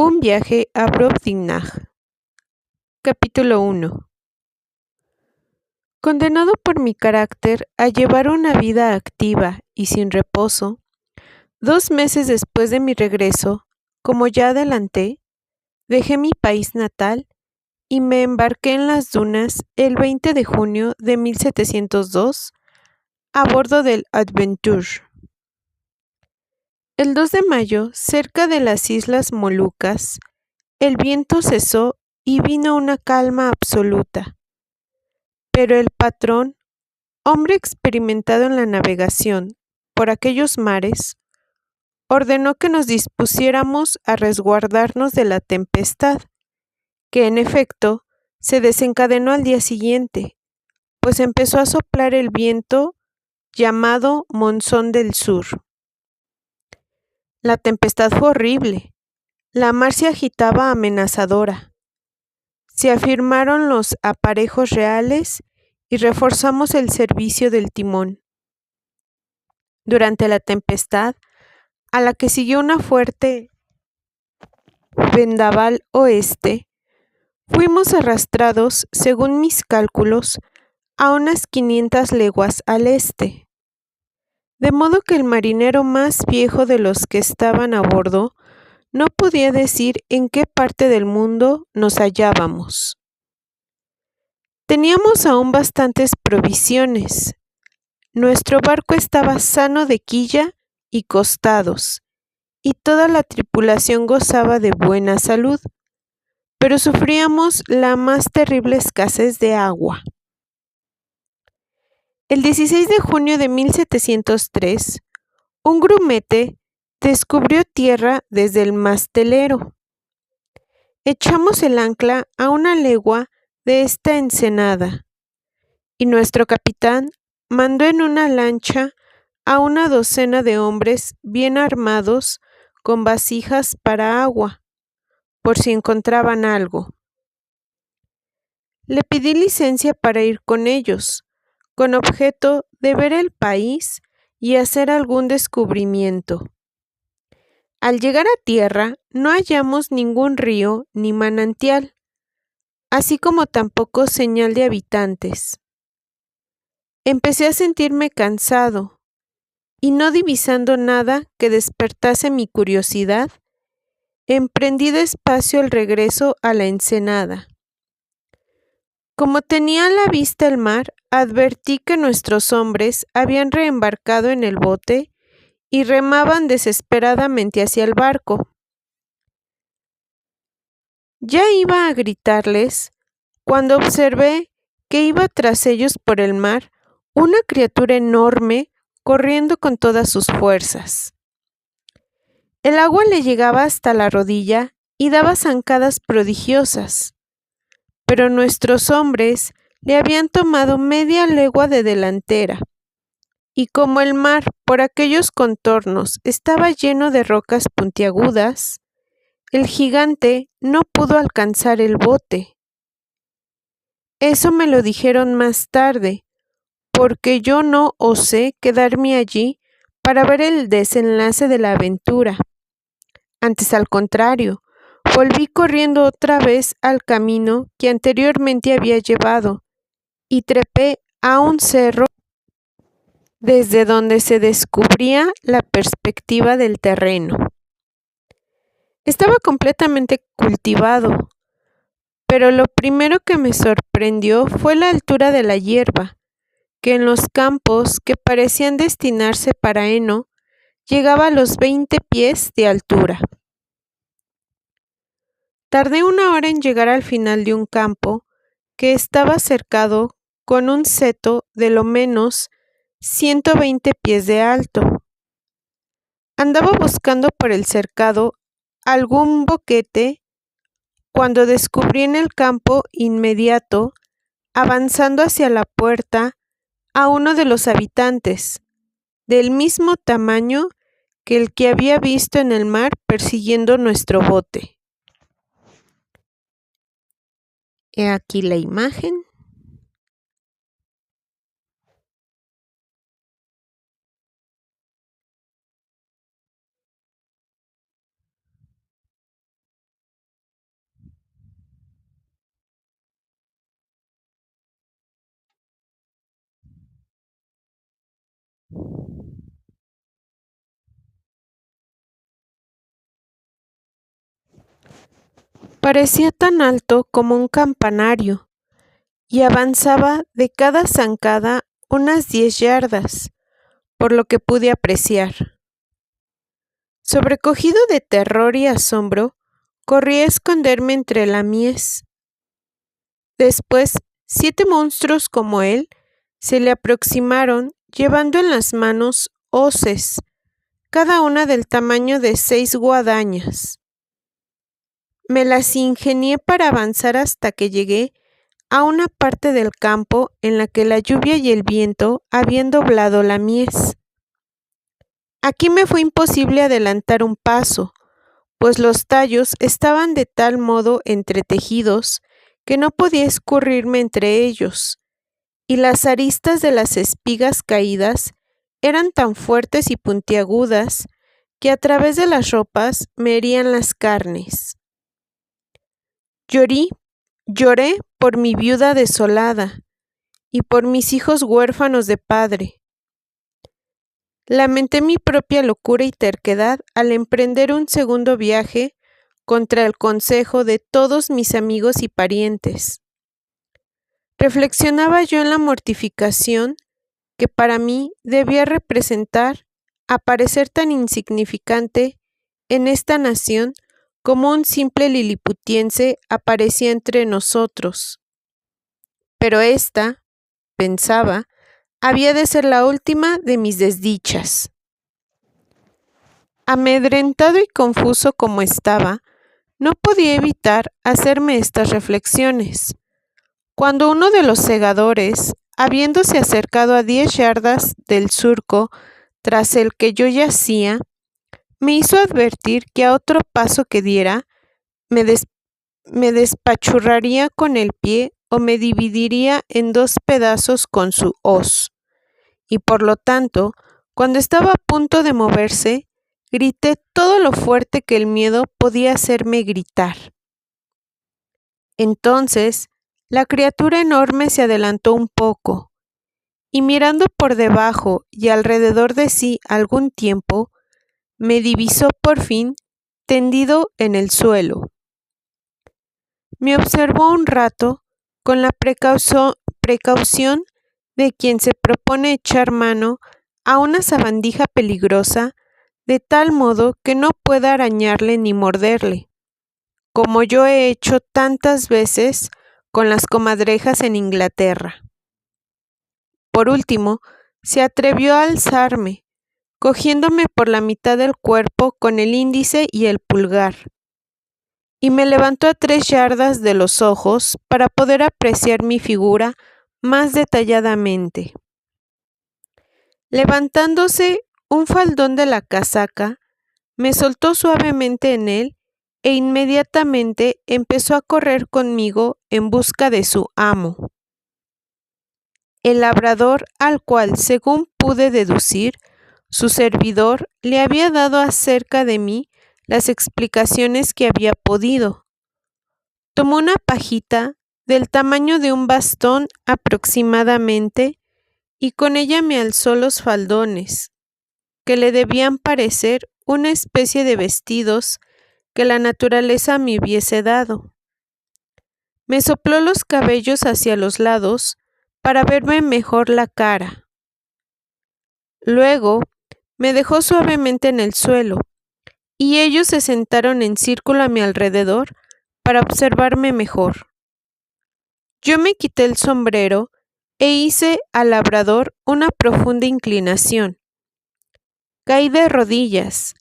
Un viaje a Brobdingnag. Capítulo 1. Condenado por mi carácter a llevar una vida activa y sin reposo, 2 meses después de mi regreso, como ya adelanté, dejé mi país natal y me embarqué en las dunas el 20 de junio de 1702 a bordo del Adventure. El 2 de mayo, cerca de las Islas Molucas, el viento cesó y vino una calma absoluta. Pero el patrón, hombre experimentado en la navegación por aquellos mares, ordenó que nos dispusiéramos a resguardarnos de la tempestad, que en efecto se desencadenó al día siguiente, pues empezó a soplar el viento llamado Monzón del Sur. La tempestad fue horrible. La mar se agitaba amenazadora. Se afirmaron los aparejos reales y reforzamos el servicio del timón. Durante la tempestad, a la que siguió una fuerte vendaval oeste, fuimos arrastrados, según mis cálculos, a unas 500 leguas al este. De modo que el marinero más viejo de los que estaban a bordo no podía decir en qué parte del mundo nos hallábamos. Teníamos aún bastantes provisiones. Nuestro barco estaba sano de quilla y costados, y toda la tripulación gozaba de buena salud, pero sufríamos la más terrible escasez de agua. El 16 de junio de 1703, un grumete descubrió tierra desde el mastelero. Echamos el ancla a una legua de esta ensenada, y nuestro capitán mandó en una lancha a una docena de hombres bien armados con vasijas para agua, por si encontraban algo. Le pedí licencia para ir con ellos, con objeto de ver el país y hacer algún descubrimiento. Al llegar a tierra no hallamos ningún río ni manantial, así como tampoco señal de habitantes. Empecé a sentirme cansado, y no divisando nada que despertase mi curiosidad, emprendí despacio el regreso a la ensenada. Como tenía a la vista el mar, advertí que nuestros hombres habían reembarcado en el bote y remaban desesperadamente hacia el barco. Ya iba a gritarles cuando observé que iba tras ellos por el mar una criatura enorme corriendo con todas sus fuerzas. El agua le llegaba hasta la rodilla y daba zancadas prodigiosas, pero nuestros hombres le habían tomado media legua de delantera, y como el mar por aquellos contornos estaba lleno de rocas puntiagudas, el gigante no pudo alcanzar el bote. Eso me lo dijeron más tarde, porque yo no osé quedarme allí para ver el desenlace de la aventura. Antes, al contrario, volví corriendo otra vez al camino que anteriormente había llevado y trepé a un cerro desde donde se descubría la perspectiva del terreno. Estaba completamente cultivado, pero lo primero que me sorprendió fue la altura de la hierba, que en los campos que parecían destinarse para heno llegaba a los 20 pies de altura. Tardé 1 hora en llegar al final de un campo que estaba cercado con un seto de lo menos 120 pies de alto. Andaba buscando por el cercado algún boquete cuando descubrí en el campo inmediato, avanzando hacia la puerta, a uno de los habitantes, del mismo tamaño que el que había visto en el mar persiguiendo nuestro bote. He aquí la imagen. Parecía tan alto como un campanario y avanzaba de cada zancada unas 10 yardas, por lo que pude apreciar. Sobrecogido de terror y asombro, corrí a esconderme entre la mies. Después, 7 monstruos como él se le aproximaron llevando en las manos hoces, cada una del tamaño de 6 guadañas. Me las ingenié para avanzar hasta que llegué a una parte del campo en la que la lluvia y el viento habían doblado la mies. Aquí me fue imposible adelantar un paso, pues los tallos estaban de tal modo entretejidos que no podía escurrirme entre ellos, y las aristas de las espigas caídas eran tan fuertes y puntiagudas que a través de las ropas me herían las carnes. Lloré por mi viuda desolada y por mis hijos huérfanos de padre. Lamenté mi propia locura y terquedad al emprender un segundo viaje contra el consejo de todos mis amigos y parientes. Reflexionaba yo en la mortificación que para mí debía representar aparecer tan insignificante en esta nación como un simple liliputiense aparecía entre nosotros. Pero esta, pensaba, había de ser la última de mis desdichas. Amedrentado y confuso como estaba, no podía evitar hacerme estas reflexiones, cuando uno de los segadores, habiéndose acercado a 10 yardas del surco tras el que yo yacía, me hizo advertir que a otro paso que diera, me despachurraría con el pie o me dividiría en 2 pedazos con su hoz. Y por lo tanto, cuando estaba a punto de moverse, grité todo lo fuerte que el miedo podía hacerme gritar. Entonces, la criatura enorme se adelantó un poco, y mirando por debajo y alrededor de sí algún tiempo, me divisó por fin tendido en el suelo. Me observó un rato con la precaución de quien se propone echar mano a una sabandija peligrosa de tal modo que no pueda arañarle ni morderle, como yo he hecho tantas veces con las comadrejas en Inglaterra. Por último, se atrevió a alzarme, cogiéndome por la mitad del cuerpo con el índice y el pulgar, y me levantó a 3 yardas de los ojos para poder apreciar mi figura más detalladamente. Levantándose un faldón de la casaca, me soltó suavemente en él e inmediatamente empezó a correr conmigo en busca de su amo. El labrador al cual, según pude deducir, su servidor le había dado acerca de mí las explicaciones que había podido. Tomó una pajita del tamaño de un bastón aproximadamente y con ella me alzó los faldones, que le debían parecer una especie de vestidos que la naturaleza me hubiese dado. Me sopló los cabellos hacia los lados para verme mejor la cara. Luego me dejó suavemente en el suelo, y ellos se sentaron en círculo a mi alrededor para observarme mejor. Yo me quité el sombrero e hice al labrador una profunda inclinación. Caí de rodillas,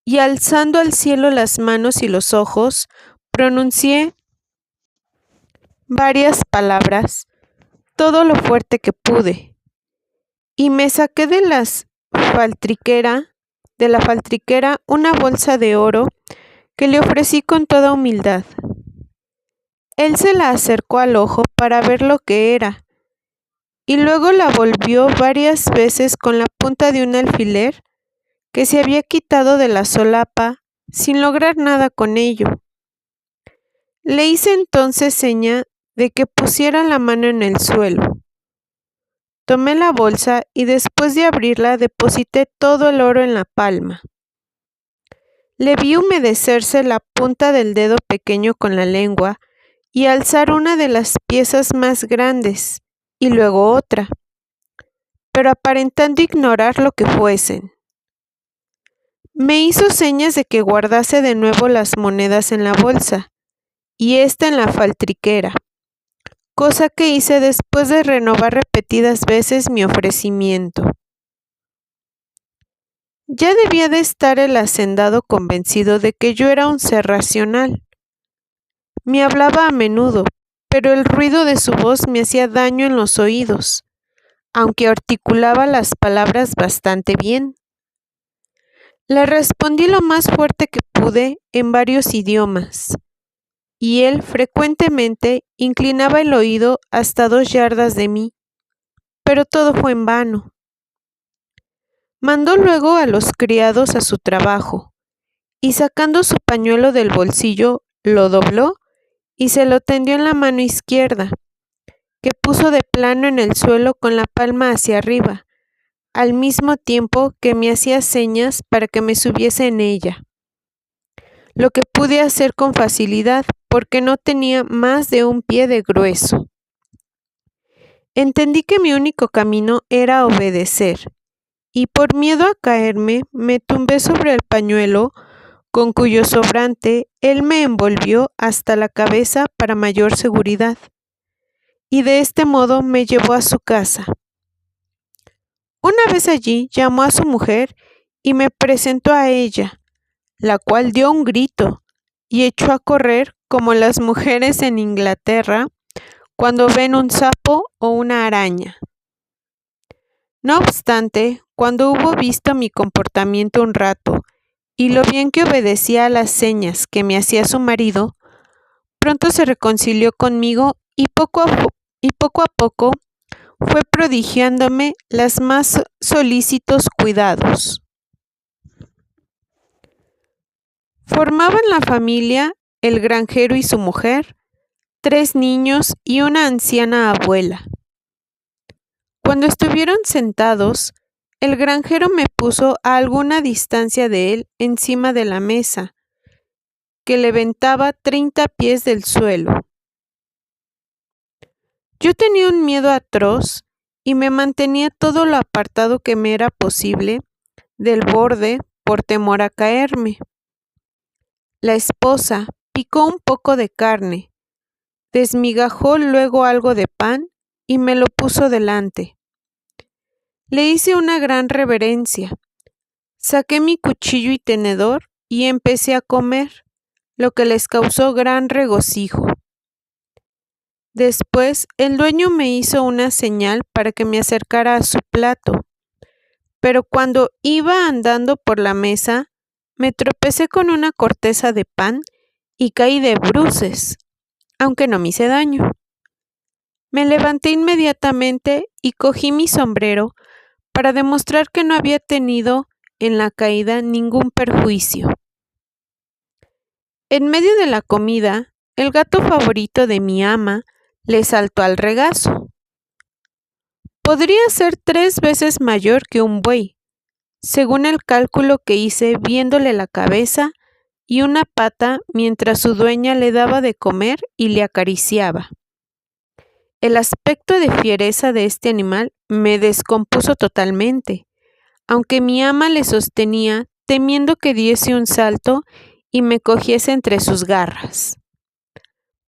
y alzando al cielo las manos y los ojos, pronuncié varias palabras, todo lo fuerte que pude, y me saqué de la faltriquera una bolsa de oro que le ofrecí con toda humildad. Él se la acercó al ojo para ver lo que era, y luego la volvió varias veces con la punta de un alfiler que se había quitado de la solapa sin lograr nada con ello. Le hice entonces seña de que pusiera la mano en el suelo. Tomé la bolsa y después de abrirla deposité todo el oro en la palma. Le vi humedecerse la punta del dedo pequeño con la lengua y alzar una de las piezas más grandes y luego otra, pero aparentando ignorar lo que fuesen. Me hizo señas de que guardase de nuevo las monedas en la bolsa y ésta en la faltriquera, cosa que hice después de renovar repetidas veces mi ofrecimiento. Ya debía de estar el hacendado convencido de que yo era un ser racional. Me hablaba a menudo, pero el ruido de su voz me hacía daño en los oídos, aunque articulaba las palabras bastante bien. Le respondí lo más fuerte que pude en varios idiomas, y él frecuentemente inclinaba el oído hasta 2 yardas de mí, pero todo fue en vano. Mandó luego a los criados a su trabajo, y sacando su pañuelo del bolsillo, lo dobló y se lo tendió en la mano izquierda, que puso de plano en el suelo con la palma hacia arriba, al mismo tiempo que me hacía señas para que me subiese en ella, lo que pude hacer con facilidad porque no tenía más de 1 pie de grueso. Entendí que mi único camino era obedecer, y por miedo a caerme me tumbé sobre el pañuelo con cuyo sobrante él me envolvió hasta la cabeza para mayor seguridad, y de este modo me llevó a su casa. Una vez allí llamó a su mujer y me presentó a ella, la cual dio un grito y echó a correr como las mujeres en Inglaterra cuando ven un sapo o una araña. No obstante, cuando hubo visto mi comportamiento un rato y lo bien que obedecía a las señas que me hacía su marido, pronto se reconcilió conmigo y poco a poco fue prodigiándome los más solícitos cuidados. Formaban la familia el granjero y su mujer, 3 niños y una anciana abuela. Cuando estuvieron sentados, el granjero me puso a alguna distancia de él encima de la mesa, que levantaba 30 pies del suelo. Yo tenía un miedo atroz y me mantenía todo lo apartado que me era posible del borde por temor a caerme. La esposa picó un poco de carne, desmigajó luego algo de pan y me lo puso delante. Le hice una gran reverencia, saqué mi cuchillo y tenedor y empecé a comer, lo que les causó gran regocijo. Después el dueño me hizo una señal para que me acercara a su plato, pero cuando iba andando por la mesa, me tropecé con una corteza de pan y caí de bruces, aunque no me hice daño. Me levanté inmediatamente y cogí mi sombrero para demostrar que no había tenido en la caída ningún perjuicio. En medio de la comida, el gato favorito de mi ama le saltó al regazo. Podría ser 3 veces mayor que un buey, según el cálculo que hice viéndole la cabeza y una pata mientras su dueña le daba de comer y le acariciaba. El aspecto de fiereza de este animal me descompuso totalmente, aunque mi ama le sostenía temiendo que diese un salto y me cogiese entre sus garras.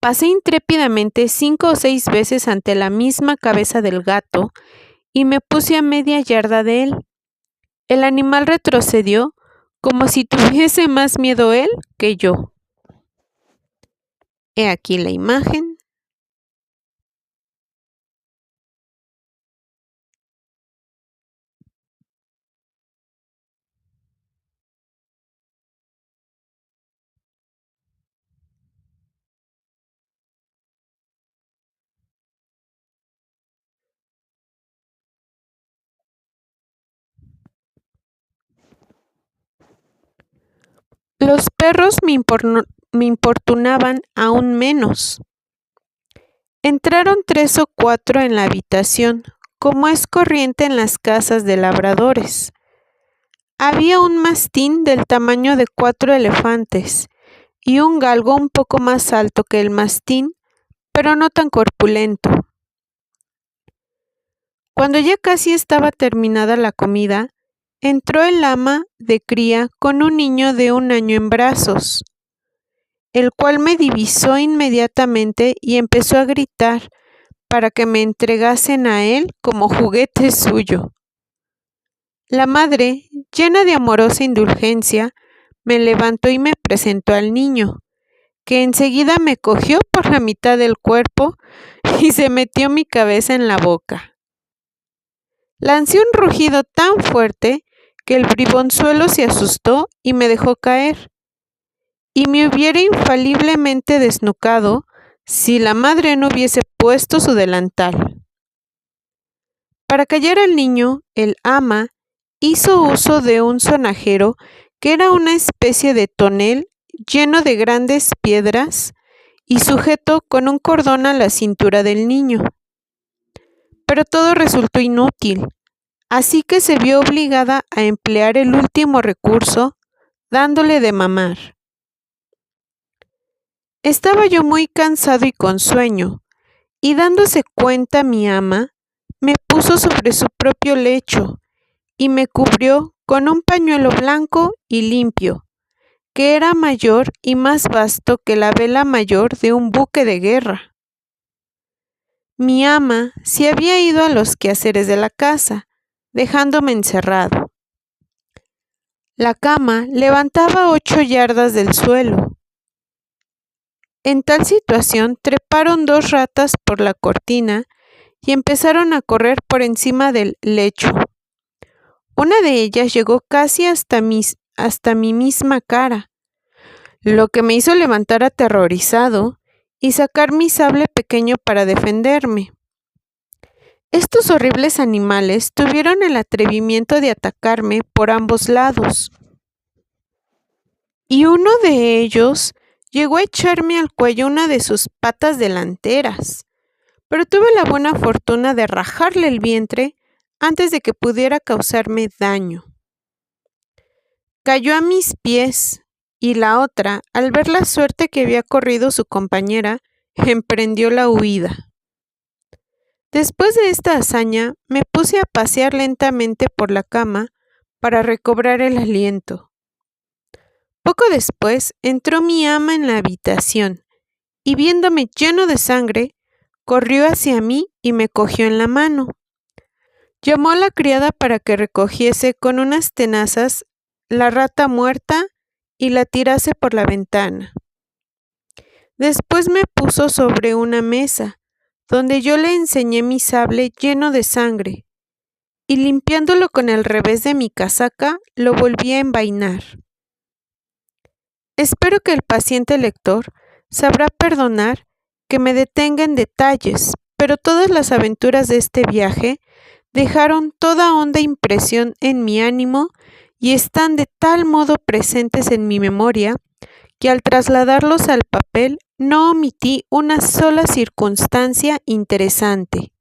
Pasé intrépidamente 5 o 6 veces ante la misma cabeza del gato y me puse a media yarda de él. El animal retrocedió como si tuviese más miedo él que yo. He aquí la imagen. Los perros me importunaban aún menos. Entraron 3 o 4 en la habitación, como es corriente en las casas de labradores. había un mastín del tamaño de 4 elefantes y un galgo un poco más alto que el mastín, pero no tan corpulento. Cuando ya casi estaba terminada la comida, entró el ama de cría con un niño de 1 año en brazos, el cual me divisó inmediatamente y empezó a gritar para que me entregasen a él como juguete suyo. La madre, llena de amorosa indulgencia, me levantó y me presentó al niño, que enseguida me cogió por la mitad del cuerpo y se metió mi cabeza en la boca. Lancé un rugido tan fuerte que el bribonzuelo se asustó y me dejó caer, y me hubiera infaliblemente desnucado si la madre no hubiese puesto su delantal. Para callar al niño, el ama hizo uso de un sonajero que era una especie de tonel lleno de grandes piedras y sujeto con un cordón a la cintura del niño. Pero todo resultó inútil, así que se vio obligada a emplear el último recurso, dándole de mamar. Estaba yo muy cansado y con sueño, y dándose cuenta mi ama, me puso sobre su propio lecho y me cubrió con un pañuelo blanco y limpio, que era mayor y más vasto que la vela mayor de un buque de guerra. Mi ama se había ido a los quehaceres de la casa, dejándome encerrado. La cama levantaba 8 yardas del suelo. En tal situación treparon 2 ratas por la cortina y empezaron a correr por encima del lecho. Una de ellas llegó casi hasta mi misma cara, lo que me hizo levantar aterrorizado y sacar mi sable pequeño para defenderme. Estos horribles animales tuvieron el atrevimiento de atacarme por ambos lados, y uno de ellos llegó a echarme al cuello una de sus patas delanteras, pero tuve la buena fortuna de rajarle el vientre antes de que pudiera causarme daño. Cayó a mis pies, y la otra, al ver la suerte que había corrido su compañera, emprendió la huida. Después de esta hazaña, me puse a pasear lentamente por la cama para recobrar el aliento. Poco después entró mi ama en la habitación, y viéndome lleno de sangre, corrió hacia mí y me cogió en la mano. Llamó a la criada para que recogiese con unas tenazas la rata muerta y la tirase por la ventana. Después me puso sobre una mesa, donde yo le enseñé mi sable lleno de sangre, y limpiándolo con el revés de mi casaca, lo volví a envainar. Espero que el paciente lector sabrá perdonar que me detenga en detalles, pero todas las aventuras de este viaje dejaron toda honda impresión en mi ánimo y están de tal modo presentes en mi memoria que al trasladarlos al papel no omití una sola circunstancia interesante.